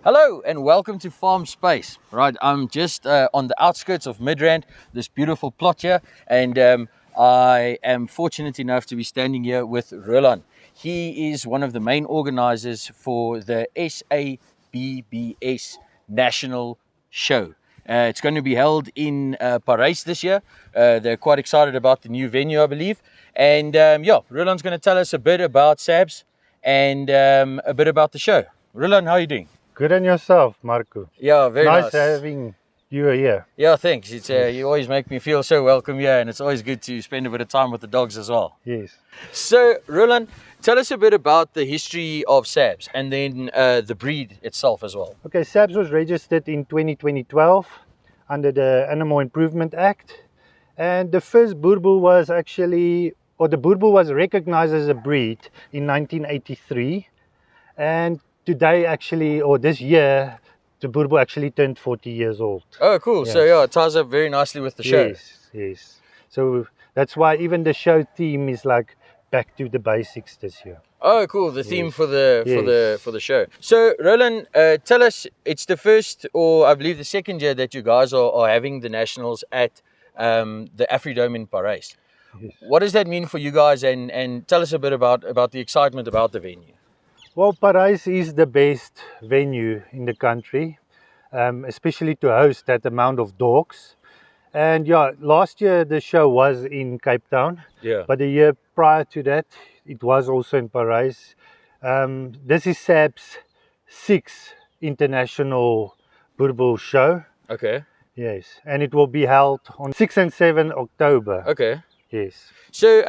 Hello and welcome to Farmspace. Right, I'm just on the outskirts of Midrand, this beautiful plot here, and I am fortunate enough to be standing here with Rolan. He is one of the main organizers for the SABBS National Show. It's going to be held in Parys this year. They're quite excited about the new venue, I believe. And yeah, Rolan's going to tell us a bit about SABBS and a bit about the show. Rolan, how are you doing? Good on yourself, Marco. Yeah, very nice. Nice having you here. Yeah, thanks. It's you always make me feel so welcome here, and it's always good to spend a bit of time with the dogs as well. Yes. So, Rolan, tell us a bit about the history of SABBS and then the breed itself as well. Okay, SABBS was registered in 2012 under the Animal Improvement Act, and the first Boerboel was actually, or the Boerboel was recognized as a breed in 1983, and today actually, or this year, the Boerboel actually turned 40 years old. Oh, cool. Yes. So yeah, it ties up very nicely with the show. Yes. So that's why even the show theme is like back to the basics this year. Oh, cool. The theme for the Yes. for the show. So, Rolan, tell us, it's the first, or I believe the second year that you guys are having the nationals at the Afridome in Parys. Yes. What does that mean for you guys, and tell us a bit about the excitement about the venue. Well, Parys is the best venue in the country, especially to host that amount of dogs. And yeah, last year the show was in Cape Town, Yeah. but the year prior to that, it was also in Parys. This is SABBS' 6th international Boerboel show. Okay. Yes, and it will be held on 6 and 7 October. Okay. Yes. So,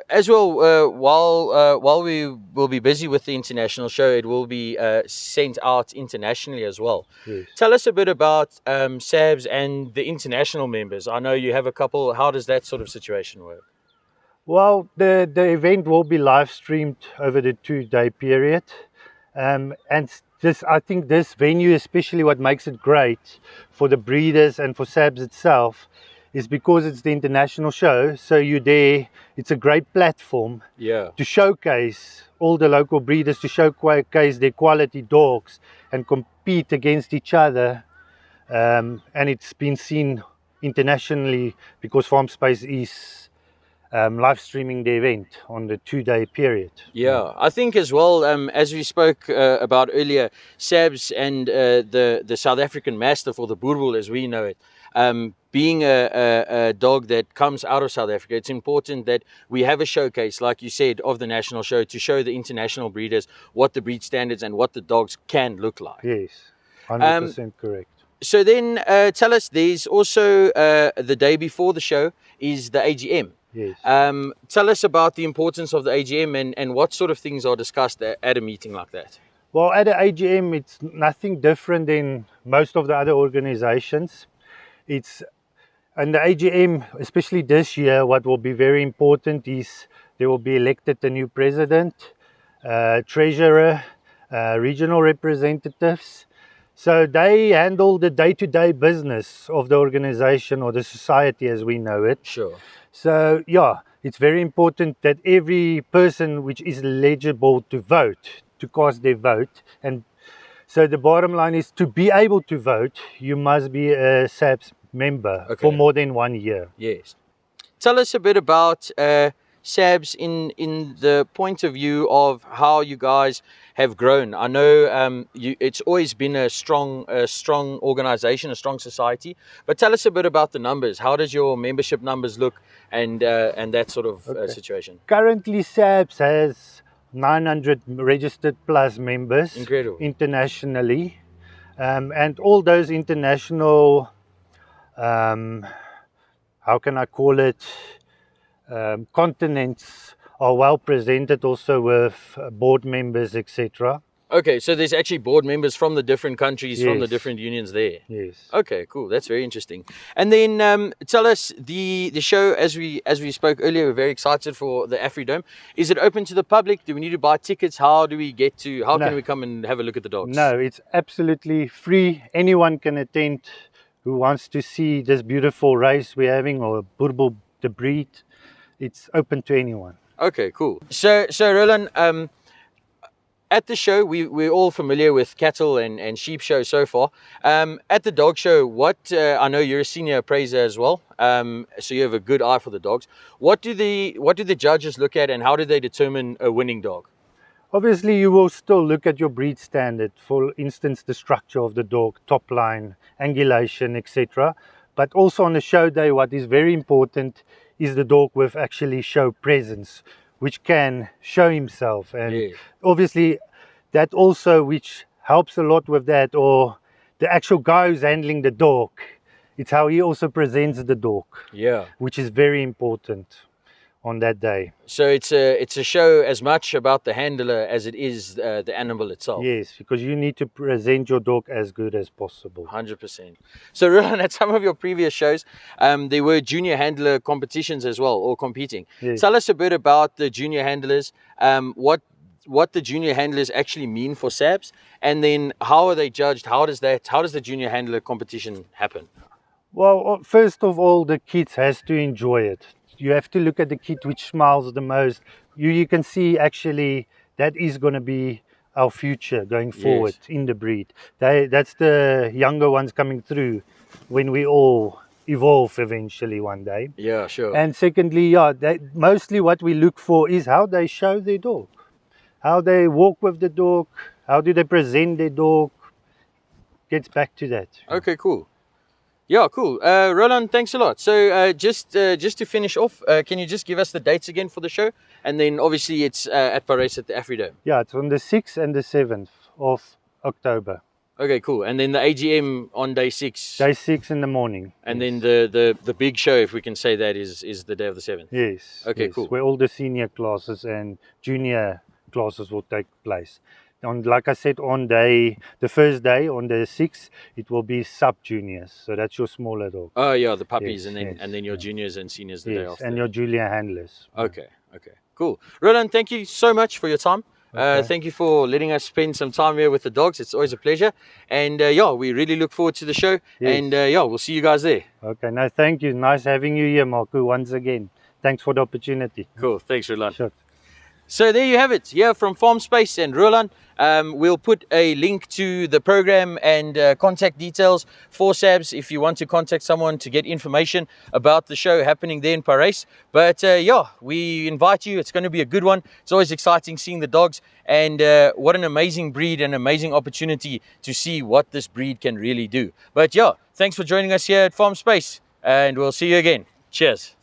as well, while we will be busy with the international show, it will be sent out internationally as well. Yes. Tell us a bit about SABBS and the international members. I know you have a couple. How does that sort of situation work? Well, the event will be live streamed over the 2-day period, and I think this venue, especially what makes it great for the breeders and for SABBS itself, is because it's the international show. So you're there. It's a great platform to showcase all the local breeders, to showcase their quality dogs and compete against each other. And it's been seen internationally because Farmspace is live streaming the event on the 2-day period. Yeah, I think as well, as we spoke about earlier, SABBS and the South African Mastiff, or the Boerboel as we know it, being a dog that comes out of South Africa, it's important that we have a showcase, like you said, of the national show to show the international breeders what the breed standards and what the dogs can look like. Yes, 100% correct. So then tell us, there's also the day before the show is the AGM. Yes. Tell us about the importance of the AGM and what sort of things are discussed at a meeting like that. Well, at the AGM, it's nothing different than most of the other organizations. And the AGM, especially this year, what will be very important is there will be elected a new president, treasurer, regional representatives. So they handle the day-to-day business of the organization, or the society as we know it. Sure. So yeah, it's very important that every person which is eligible to vote, to cast their vote. And so the bottom line is, to be able to vote, you must be a SABBS member for more than 1 year. Yes. Tell us a bit about SABBS in the point of view of how you guys have grown. I know it's always been a strong organization, a strong society, but tell us a bit about the numbers. How does your membership numbers look, and that sort of situation? Currently, SABBS has 900 registered plus members. Incredible. Internationally, and all those international, how can I call it, continents are well presented also with board members, etc. Okay, so there's actually board members from the different countries, from the Yes. different unions there. Yes. Okay, cool. That's very interesting. And then tell us, the show, as we spoke earlier, we're very excited for the Afridome. Is it open to the public? Do we need to buy tickets? How do we get to? How can we come and have a look at the dogs? No, it's absolutely free. Anyone can attend who wants to see this beautiful race we're having, or Boerboel the breed. It's open to anyone. Okay, cool. So Rolan, at the show, we're all familiar with cattle and sheep show so far. At the dog show, I know you're a senior appraiser as well, so you have a good eye for the dogs. What do the judges look at, and how do they determine a winning dog? Obviously, you will still look at your breed standard, for instance, the structure of the dog, top line, angulation, etc. But also on the show day, what is very important is the dog with actually show presence, which can show himself. And obviously, that also, which helps a lot with that, or the actual guy who's handling the dog, it's how he also presents the dog, which is very important on that day. So it's a show as much about the handler as it is the animal itself. Yes, because you need to present your dog as good as possible. 100%. So Rolan, at some of your previous shows, there were junior handler competitions as well, or competing. Yes. Tell us a bit about the junior handlers, what the junior handlers actually mean for SABBS, and then how are they judged? How does the junior handler competition happen? Well, first of all, the kids has to enjoy it. You have to look at the kid which smiles the most. You can see actually that is going to be our future going forward in the breed. That's the younger ones coming through when we all evolve eventually one day. Yeah, sure. And secondly, mostly what we look for is how they show their dog, how they walk with the dog, how do they present their dog. Gets back to that. Okay, cool. Yeah, cool. Roland, thanks a lot. So just to finish off, can you just give us the dates again for the show? And then obviously it's at Parys at the Afridome. Yeah, it's on the 6th and the 7th of October. Okay, cool. And then the AGM on day 6. Day 6 in the morning. And then the big show, if we can say that, is the day of the 7th. Yes. Okay, yes, cool. Where all the senior classes and junior classes will take place. Like I said, on the first day, on the 6th, it will be sub-juniors. So that's your smaller dog. Oh, yeah, the puppies, yes, and then your juniors and seniors the day after. And your junior handlers. Okay, cool. Roland, thank you so much for your time. Okay. Thank you for letting us spend some time here with the dogs. It's always a pleasure. And we really look forward to the show. Yes. And we'll see you guys there. Okay, no, thank you. Nice having you here, Marco, once again. Thanks for the opportunity. Cool, thanks, Roland. Sure. So there you have it, here from Farmspace and Rolan. We'll put a link to the program and contact details for SABBS if you want to contact someone to get information about the show happening there in Parys. But we invite you. It's going to be a good one. It's always exciting seeing the dogs, and what an amazing breed and amazing opportunity to see what this breed can really do. But thanks for joining us here at Farmspace, and we'll see you again. Cheers.